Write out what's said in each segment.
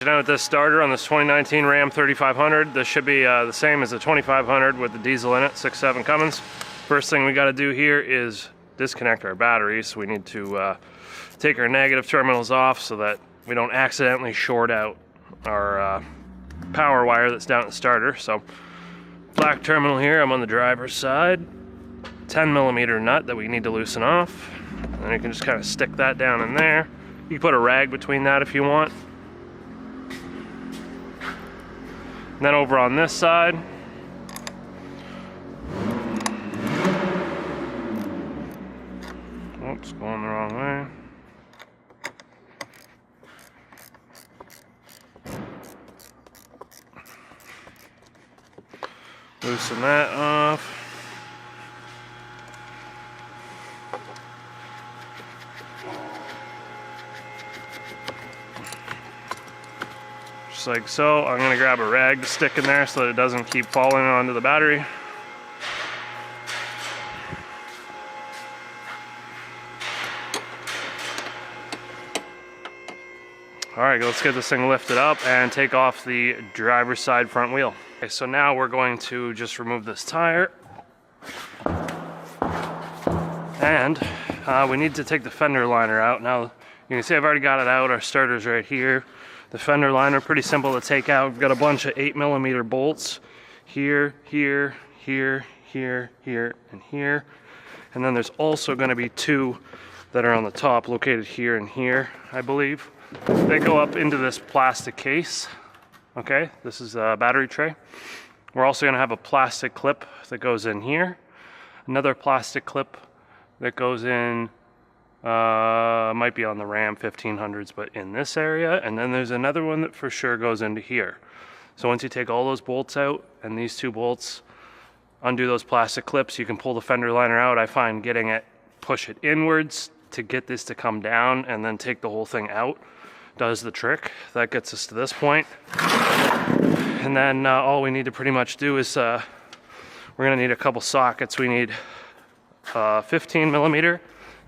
Now with this starter on this 2019 Ram 3500, this should be the same as the 2500 with the diesel in it, 6.7 Cummins. First thing we got to do here is disconnect our batteries. We need to take our negative terminals off so that we don't accidentally short out our power wire that's down at the starter. So black terminal here, I'm on the driver's side, 10mm nut that we need to loosen off, and you can just kind of stick that down in there. You can put a rag between that if you want. And then over on this side, oops, going the wrong way. Loosen that off. Just like so. I'm gonna grab a rag to stick in there so that it doesn't keep falling onto the battery. All right, let's get this thing lifted up and take off the driver's side front wheel. Okay, so now we're going to just remove this tire. And we need to take the fender liner out. Now, you can see I've already got it out. Our starter's right here. The fender liner, pretty simple to take out. We've got a bunch of 8mm bolts here, here, here, here, here, and here. And then there's also gonna be two that are on the top, located here and here, I believe. They go up into this plastic case. Okay, this is a battery tray. We're also gonna have a plastic clip that goes in here. Another plastic clip that goes in, might be on the Ram 1500s, but in this area. And then there's another one that for sure goes into here. So once you take all those bolts out and these two bolts, undo those plastic clips, you can pull the fender liner out. I find push it inwards to get this to come down and then take the whole thing out does the trick. That gets us to this point. And then all we need to pretty much do is we're gonna need a couple sockets. We need 15mm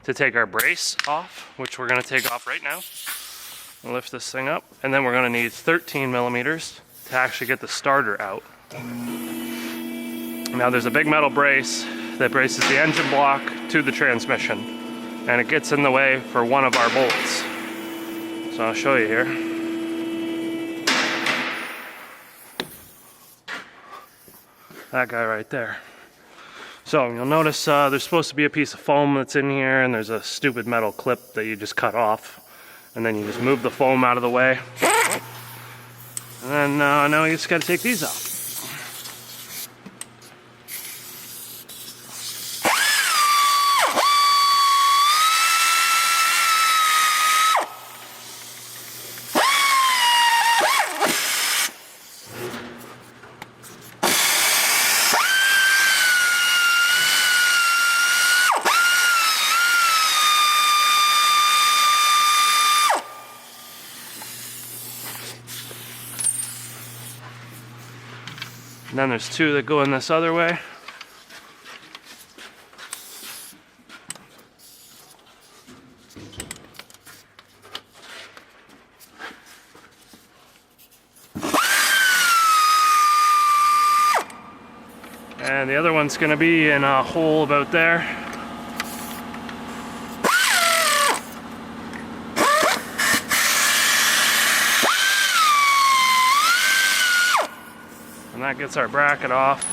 to take our brace off, which we're gonna take off right now. I'll lift this thing up. And then we're gonna need 13mm to actually get the starter out. Now there's a big metal brace that braces the engine block to the transmission, and it gets in the way for one of our bolts. So I'll show you here. That guy right there. So you'll notice there's supposed to be a piece of foam that's in here, and there's a stupid metal clip that you just cut off, and then you just move the foam out of the way. And then now you just got to take these out. And then there's two that go in this other way. And the other one's gonna be in a hole about there. And that gets our bracket off.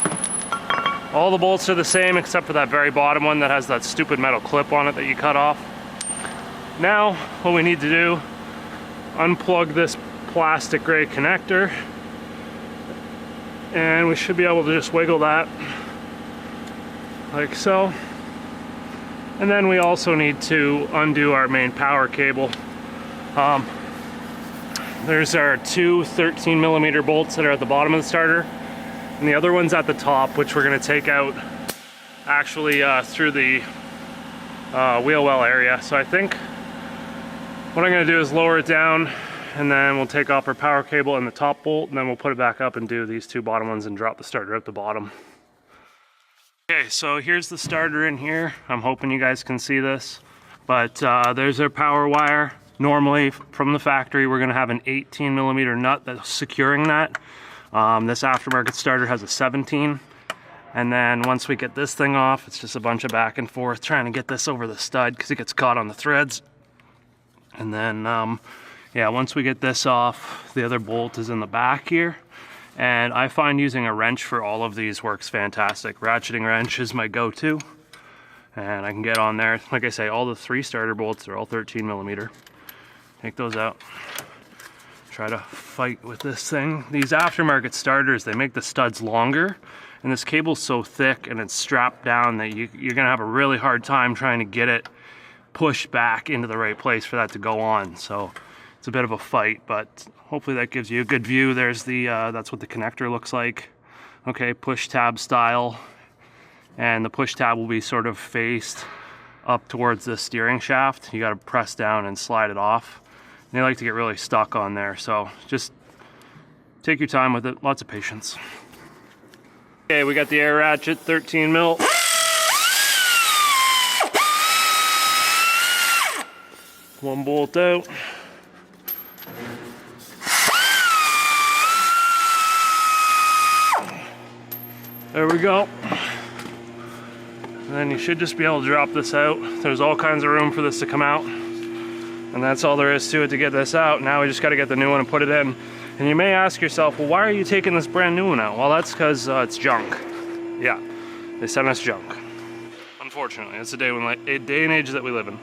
All the bolts are the same except for that very bottom one that has that stupid metal clip on it that you cut off. Now, what we need to do, unplug this plastic gray connector, and we should be able to just wiggle that like so. And then we also need to undo our main power cable. There's our two 13mm bolts that are at the bottom of the starter, and the other one's at the top, which we're going to take out actually through the wheel well area. So I think what I'm going to do is lower it down, and then we'll take off our power cable and the top bolt, and then we'll put it back up and do these two bottom ones and drop the starter at the bottom. Okay, so here's the starter in here. I'm hoping you guys can see this, but there's our power wire Normally from the factory, we're gonna have an 18 millimeter nut that's securing that. This aftermarket starter has a 17. And then once we get this thing off, it's just a bunch of back and forth trying to get this over the stud because it gets caught on the threads. And then, yeah, once we get this off, the other bolt is in the back here. And I find using a wrench for all of these works fantastic. Ratcheting wrench is my go-to. And I can get on there. Like I say, all the 3 starter bolts are all 13 millimeter. Take those out. Try to fight with this thing. These aftermarket starters, they make the studs longer. And this cable's so thick and it's strapped down that you're gonna have a really hard time trying to get it pushed back into the right place for that to go on. So it's a bit of a fight, but hopefully that gives you a good view. There's the, that's what the connector looks like. Okay, push tab style. And the push tab will be sort of faced up towards the steering shaft. You gotta press down and slide it off. And they like to get really stuck on there. So just take your time with it, lots of patience. Okay, we got the air ratchet, 13 mil. One bolt out. There we go. And then you should just be able to drop this out. There's all kinds of room for this to come out. And that's all there is to it to get this out. Now we just gotta get the new one and put it in. And you may ask yourself, well, why are you taking this brand new one out? Well, that's because it's junk. Yeah, they sent us junk. Unfortunately, it's the day and age that we live in.